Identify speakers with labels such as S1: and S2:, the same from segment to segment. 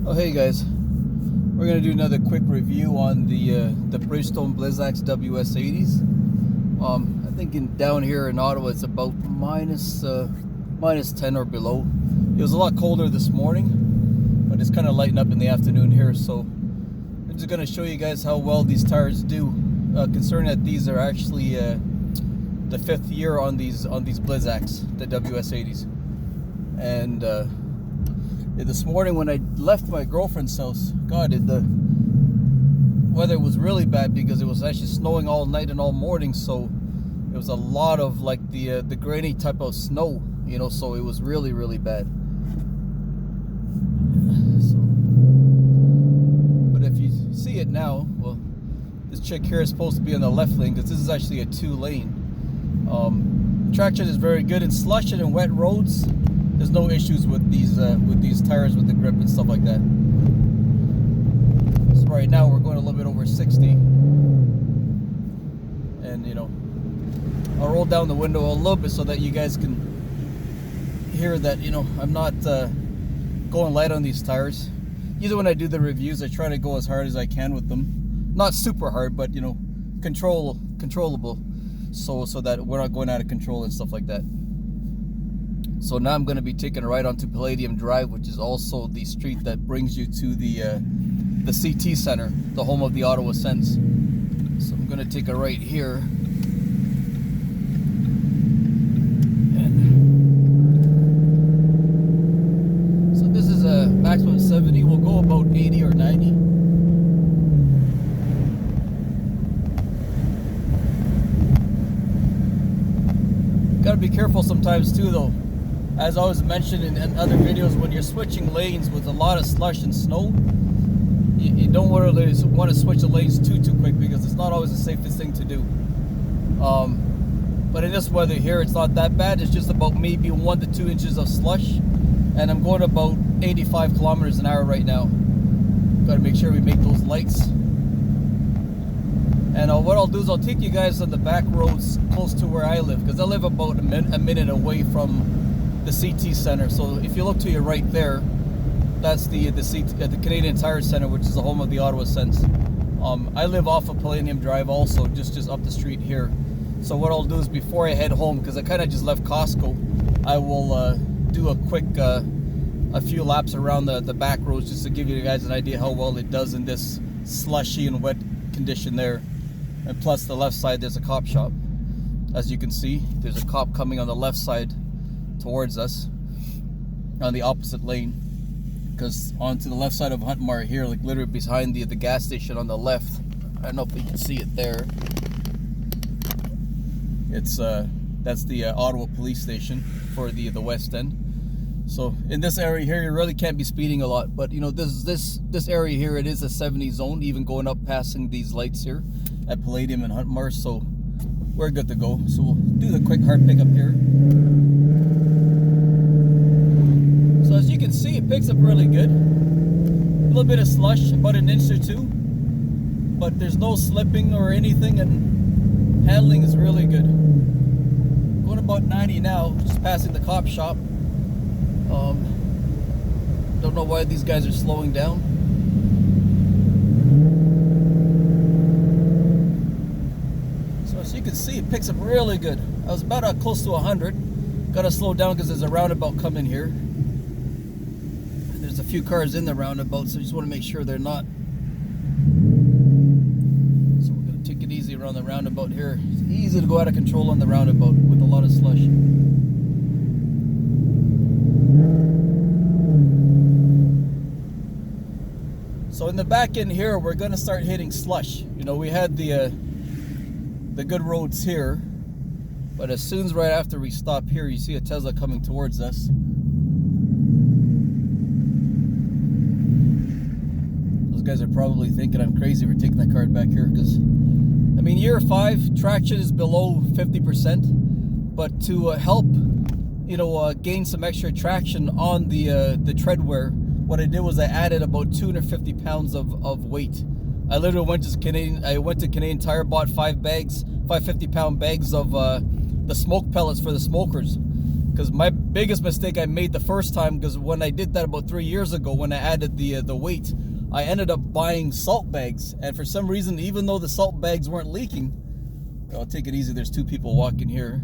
S1: Oh hey guys, we're gonna do another quick review on the Bridgestone Blizzak WS80's. I think down here in Ottawa it's about minus 10 or below. It was a lot colder this morning, but it's kind of lighting up in the afternoon here. So I'm just gonna show you guys how well these tires do, considering that these are actually the 5th year on these Blizzaks, the WS80's, and this morning when I left my girlfriend's house, God, the weather was really bad because it was actually snowing all night and all morning. So it was a lot of like the grainy type of snow, you know. So it was really bad. So, but if you see it now, well, this chick here is supposed to be on the left lane because this is actually a 2-lane. Traction is very good in slushy and wet roads. There's no issues with these tires, with the grip and stuff like that. So right now we're going a little bit over 60, and you know, I'll roll down the window a little bit so that you guys can hear that, you know, I'm not going light on these tires. Usually when I do the reviews, I try to go as hard as I can with them, not super hard, but you know, controllable, so that we're not going out of control and stuff like that. So now I'm going to be taking a ride onto Palladium Drive, which is also the street that brings you to the CT Center, the home of the Ottawa Sens. So I'm going to take a right here. And so this is a maximum 70. We'll go about 80 or 90. Got to be careful sometimes too, though. As I was mentioned in other videos, when you're switching lanes with a lot of slush and snow, you don't want to switch the lanes too quick, because it's not always the safest thing to do. But in this weather here, it's not that bad. It's just about maybe 1 to 2 inches of slush, and I'm going about 85 kilometers an hour right now. Got to make sure we make those lights. And what I'll do is I'll take you guys on the back roads close to where I live, because I live about a minute away from the CT Center. So if you look to your right there, that's the Canadian Tire Center, which is the home of the Ottawa Sens. I live off of Palladium Drive also, just up the street here. So what I'll do is, before I head home, because I kind of just left Costco, I will do a quick a few laps around the back roads, just to give you guys an idea how well it does in this slushy and wet condition there. And plus, the left side, there's a cop shop. As you can see, there's a cop coming on the left side towards us on the opposite lane, because onto the left side of Huntmar here, like literally behind the gas station on the left, I don't know if you can see it there, it's that's the Ottawa police station for the West End. So in this area here, you really can't be speeding a lot, but you know, this area here, it is a 70 zone, even going up passing these lights here at Palladium and Huntmar. So we're good to go. So we'll do the quick hard pickup here. So as you can see, it picks up really good. A little bit of slush, about 1 inch or 2, but there's no slipping or anything, and handling is really good. Going about 90 now, just passing the cop shop. Don't know why these guys are slowing down. So as you can see, it picks up really good. I was about close to 100. Got to slow down because there's a roundabout coming here. And there's a few cars in the roundabout, so I just want to make sure they're not. So we're going to take it easy around the roundabout here. It's easy to go out of control on the roundabout with a lot of slush. So in the back end here, we're going to start hitting slush. You know, we had the good roads here, but as soon as right after we stop here, you see a Tesla coming towards us. Those guys are probably thinking I'm crazy for taking that card back here, because I mean, year 5 traction is below 50%, but to help, you know, gain some extra traction on the treadwear, what I did was I added about 250 pounds of weight. I literally went to Canadian Tire, bought 5 50-pound bags of the smoke pellets for the smokers, Because my biggest mistake I made the first time, because when I did that about 3 years ago, when I added the weight, I ended up buying salt bags, and for some reason, even though the salt bags weren't leaking, I'll take it easy, there's two people walking here,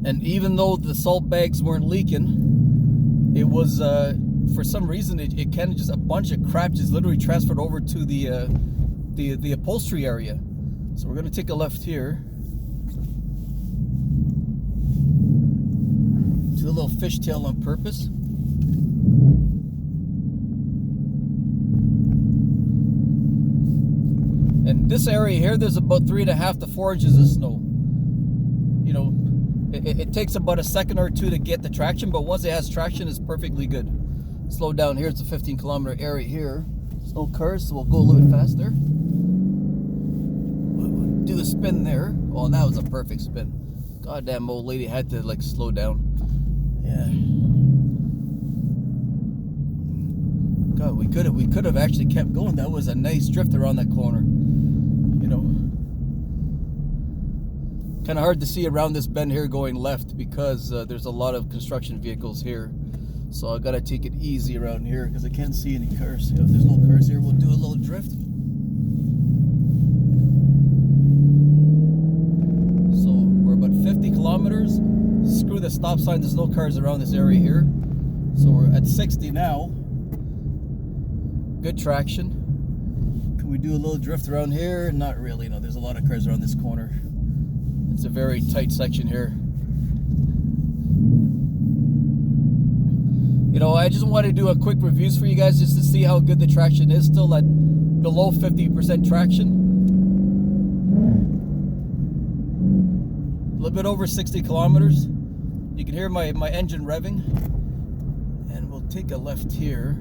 S1: and even though the salt bags weren't leaking, it was for some reason it kind of just, a bunch of crap just literally transferred over to the upholstery area. So we're gonna take a left here, do a little fishtail on purpose. And this area here, there's about 3.5 to 4 inches of snow. You know, it takes about a second or two to get the traction, but once it has traction, it's perfectly good. Slow down here, it's a 15-kilometer area here. There's no cars, so we'll go a little bit faster. We'll do a spin there. Oh, that was a perfect spin. Goddamn old lady had to like slow down. Yeah. God, we could have actually kept going. That was a nice drift around that corner. You know, kind of hard to see around this bend here going left because there's a lot of construction vehicles here. So I gotta take it easy around here because I can't see any cars. If there's no cars here, we'll do a little drift. So we're about 50 kilometers. Screw the stop sign, there's no cars around this area here. So we're at 60 now. Good traction. Can we do a little drift around here? Not really, no, there's a lot of cars around this corner. It's a very tight section here. You know, I just want to do a quick reviews for you guys just to see how good the traction is. Still at below 50% traction. A little bit over 60 kilometers. You can hear my engine revving. And we'll take a left here.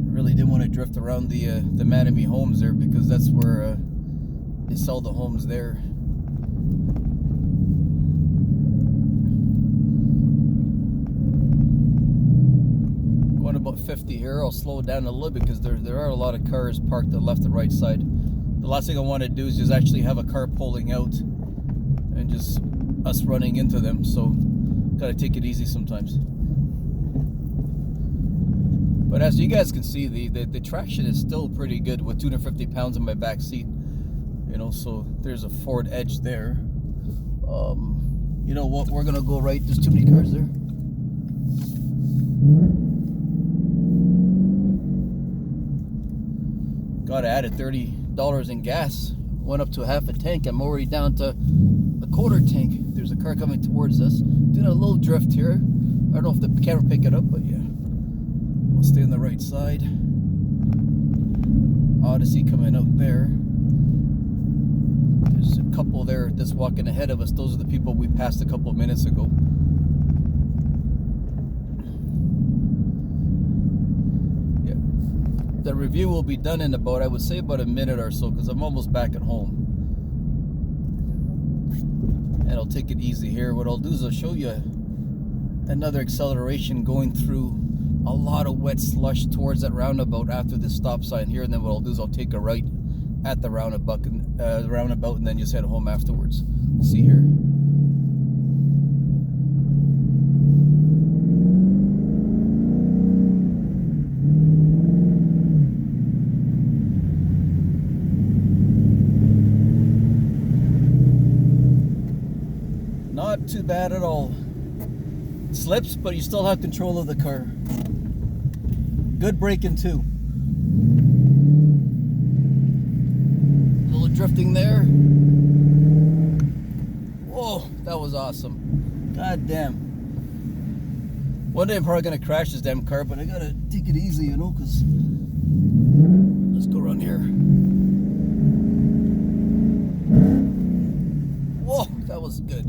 S1: Really didn't want to drift around the Manamy homes there because that's where they sell the homes there. Going about 50 here. I'll slow it down a little bit because there are a lot of cars parked on the left and right side. The last thing I want to do is just actually have a car pulling out and just us running into them. So gotta take it easy sometimes. But as you guys can see, the traction is still pretty good with 250 pounds in my back seat. You know, so there's a Ford Edge there. You know what? We're gonna go right. There's too many cars there. Got added $30 in gas. Went up to half a tank. I'm already down to a quarter tank. There's a car coming towards us. Doing a little drift here. I don't know if the camera pick it up, but yeah. We'll stay on the right side. Odyssey coming out there. There's a couple there that's walking ahead of us. Those are the people we passed a couple of minutes ago. Yeah. The review will be done in about, I would say, about a minute or so because I'm almost back at home. And I'll take it easy here. What I'll do is I'll show you another acceleration going through a lot of wet slush towards that roundabout after this stop sign here, and then what I'll do is I'll take a right at the roundabout and then just head home afterwards. See here. Not too bad at all. It slips, but you still have control of the car. Good braking too. A little drifting there. Whoa, that was awesome. God damn. One day I'm probably gonna crash this damn car, but I gotta take it easy, you know, because let's go around here. Whoa, that was good.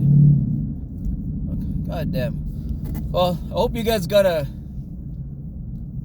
S1: God damn. Well, I hope you guys got a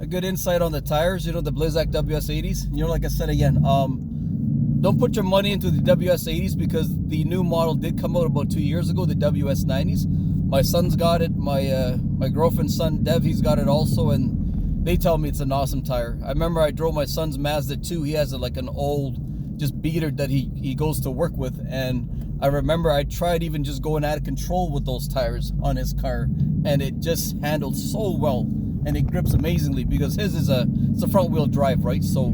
S1: good insight on the tires, you know, the Blizzak WS80's. You know, like I said again, don't put your money into the WS80's because the new model did come out about 2 years ago, the WS90's. My son's got it, my girlfriend's son Dev, he's got it also, and they tell me it's an awesome tire. I remember I drove my son's Mazda 2. He has like an old just beater that he goes to work with, and I remember I tried even just going out of control with those tires on his car, and it just handled so well, and it grips amazingly because his is it's a front wheel drive, right? So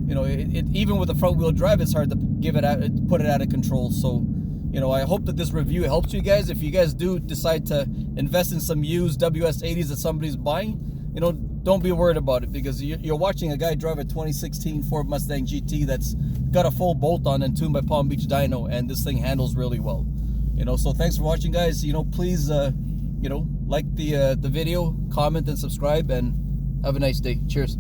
S1: you know, it even with the front wheel drive, it's hard to put it out of control. So you know, I hope that this review helps you guys. If you guys do decide to invest in some used WS80s that somebody's buying, you know, don't be worried about it, because you're watching a guy drive a 2016 Ford Mustang GT that's got a full bolt-on and tuned by Palm Beach Dyno, and this thing handles really well. You know, so thanks for watching, guys. You know, please, you know, like the video, comment, and subscribe, and have a nice day. Cheers.